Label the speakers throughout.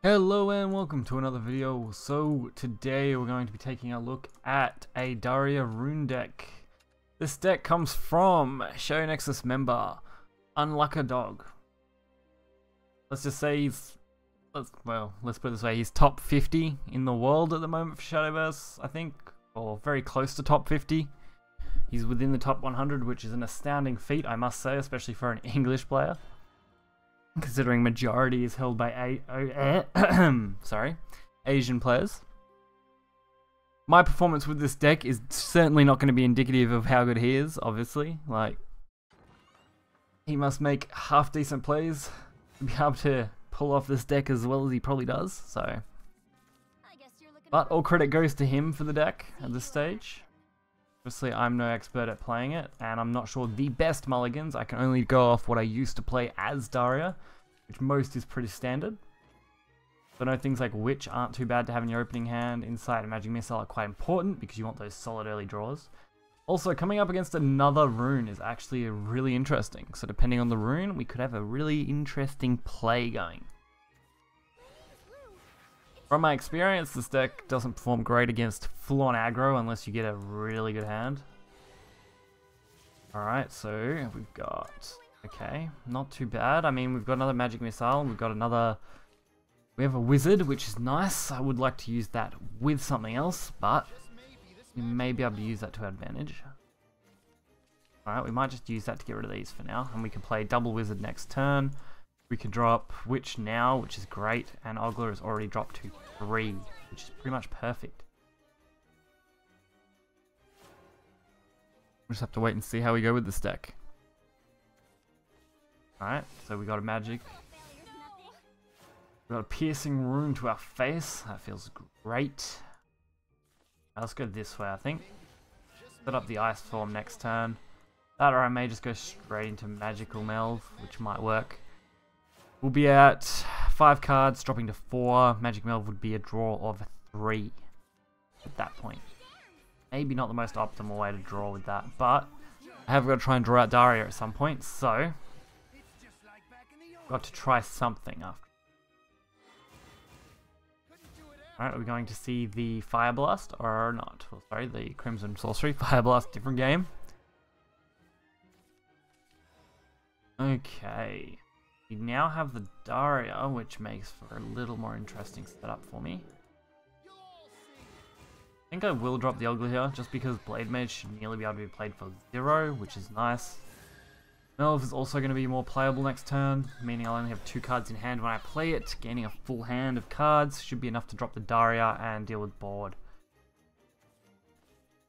Speaker 1: Hello and welcome to another video. So today we're going to be taking a look at a Daria rune deck. This deck comes from Shadow Nexus member Unluckadog. Let's just say let's put it this way, he's top 50 in the world at the moment for Shadowverse, I think, or very close to top 50. He's within the top 100, which is an astounding feat, I must say, especially for an English player, considering majority is held by Asian players. My performance with this deck is certainly not going to be indicative of how good he is, obviously. Like, he must make half decent plays to be able to pull off this deck as well as he probably does, so. But all credit goes to him for the deck at this stage. Obviously, I'm no expert at playing it, and I'm not sure the best mulligans. I can only go off what I used to play as Daria, which most is pretty standard. So I know things like Witch aren't too bad to have in your opening hand. Insight and Magic Missile are quite important because you want those solid early draws. Also, coming up against another rune is actually really interesting. So depending on the rune, we could have a really interesting play going. From my experience, this deck doesn't perform great against full-on aggro unless you get a really good hand. Alright, so we've got... Okay, not too bad. I mean, we've got another Magic Missile, and we've got another... We have a Wizard, which is nice. I would like to use that with something else, but we may be able to use that to our advantage. Alright, we might just use that to get rid of these for now, and we can play double Wizard next turn. We can drop Witch now, which is great, and Ogler has already dropped to 3, which is pretty much perfect. We'll just have to wait and see how we go with this deck. Alright, so we got a magic. We got a piercing rune to our face. That feels great. Let's go this way, I think. Set up the ice form next turn. That, or I may just go straight into magical melve, which might work. We'll be at 5 cards, dropping to 4. Magic Melve would be a draw of 3 at that point. Maybe not the most optimal way to draw with that, but I have got to try and draw out Daria at some point, so got to try something after. Alright, are we going to see the Fire Blast or not? Well, sorry, the Crimson Sorcery. Fire Blast, different game. Okay. We now have the Daria, which makes for a little more interesting setup for me. I think I will drop the Ogler here, just because Blade Mage should nearly be able to be played for 0, which is nice. Melve is also going to be more playable next turn, meaning I'll only have 2 cards in hand when I play it. Gaining a full hand of cards should be enough to drop the Daria and deal with board.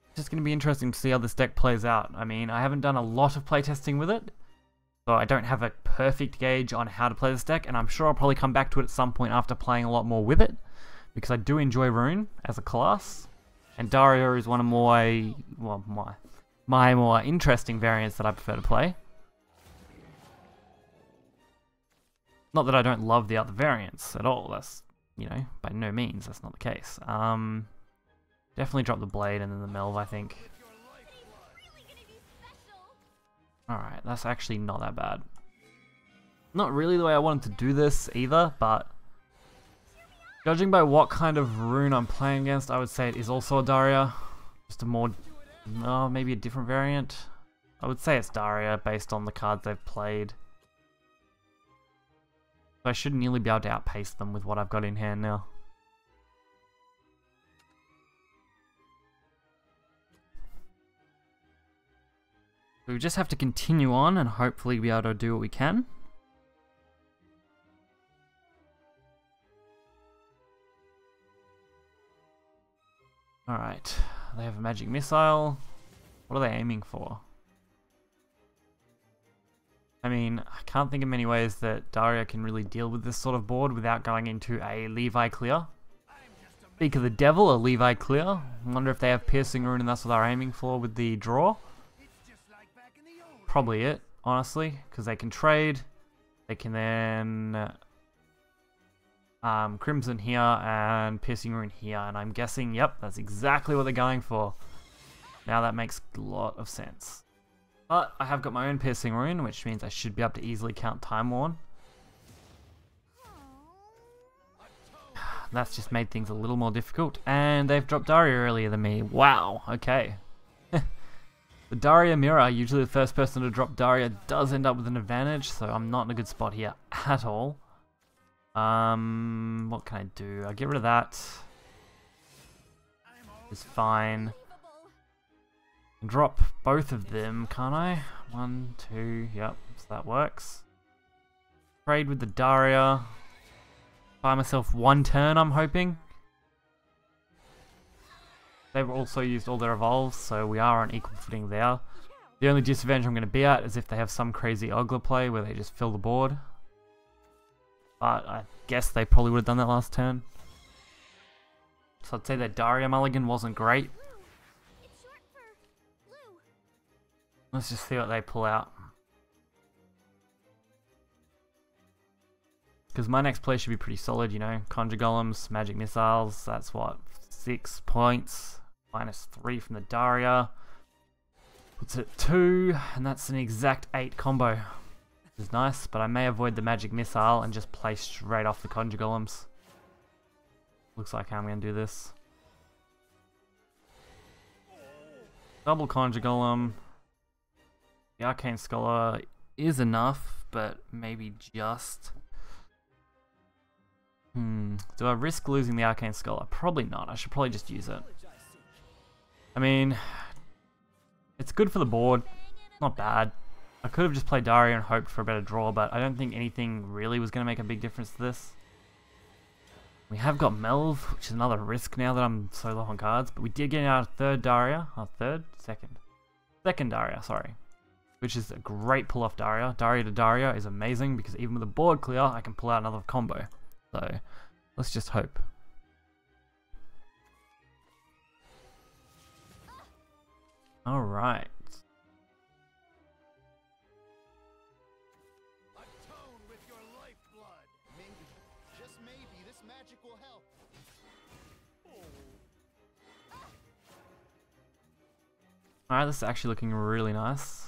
Speaker 1: It's just going to be interesting to see how this deck plays out. I mean, I haven't done a lot of playtesting with it, so I don't have a perfect gauge on how to play this deck, and I'm sure I'll probably come back to it at some point after playing a lot more with it, because I do enjoy Rune as a class, and Daria is one of my more interesting variants that I prefer to play. Not that I don't love the other variants at all, that's, you know, by no means, that's not the case. Definitely drop the Blade and then the Melve, I think. Alright, that's actually not that bad. Not really the way I wanted to do this either, but judging by what kind of rune I'm playing against, I would say it is also a Daria. Just a more, maybe a different variant. I would say it's Daria based on the cards they've played. So I should nearly be able to outpace them with what I've got in hand now. We just have to continue on and hopefully be able to do what we can. Alright, they have a Magic Missile. What are they aiming for? I mean, I can't think of many ways that Daria can really deal with this sort of board without going into a Levi Clear. Speak of the Devil, a Levi Clear. I wonder if they have Piercing Rune and that's what they're aiming for with the draw. Probably it, honestly, because they can trade. They can then Crimson here and Piercing Rune here, and I'm guessing, yep, that's exactly what they're going for. Now that makes a lot of sense. But I have got my own Piercing Rune, which means I should be able to easily count Time Worn. That's just made things a little more difficult. And they've dropped Daria earlier than me. Wow, okay. The Daria mirror, usually the first person to drop Daria does end up with an advantage, so I'm not in a good spot here at all. What can I do? I'll get rid of that. It's fine. Drop both of them, can't I? 1, 2, yep, so that works. Trade with the Daria. Buy myself 1 turn, I'm hoping. They've also used all their evolves, so we are on equal footing there. The only disadvantage I'm going to be at is if they have some crazy Ogla play where they just fill the board. But I guess they probably would have done that last turn. So I'd say that Daria mulligan wasn't great. Let's just see what they pull out. Because my next play should be pretty solid, you know. Conjure Golems, Magic Missiles, that's what, 6 points. -3 from the Daria. Puts it at 2, and that's an exact 8 combo. Which is nice, but I may avoid the Magic Missile and just play straight off the Conjure Golems. Looks like how I'm going to do this. Double Conjure Golem. The Arcane Scholar is enough, but maybe just... Do I risk losing the Arcane Scholar? Probably not. I should probably just use it. I mean, it's good for the board. Not bad. I could have just played Daria and hoped for a better draw, but I don't think anything really was going to make a big difference to this. We have got Melv, which is another risk now that I'm so low on cards, but we did get our third Daria. Second Daria, sorry. Which is a great pull off Daria. Daria to Daria is amazing because even with a board clear, I can pull out another combo. So, let's just hope. Alright.
Speaker 2: Atone with your lifeblood. Maybe, just maybe, this magic will help.
Speaker 1: Alright, this is actually looking really nice.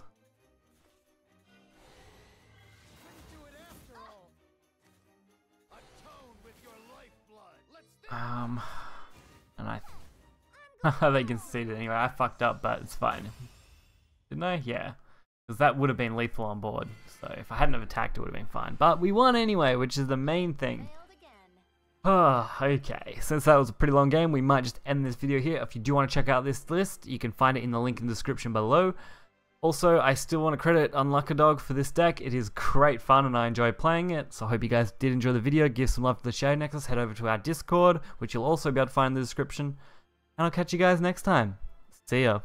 Speaker 1: And they conceded anyway. I fucked up, but it's fine. Didn't I? Yeah. Because that would have been lethal on board. So if I hadn't have attacked, it would have been fine. But we won anyway, which is the main thing. Oh, okay. Since that was a pretty long game, we might just end this video here. If you do want to check out this list, you can find it in the link in the description below. Also, I still want to credit Unluckadog for this deck. It is great fun and I enjoy playing it. So I hope you guys did enjoy the video. Give some love to the Shadow Nexus. Head over to our Discord, which you'll also be able to find in the description. And I'll catch you guys next time. See ya.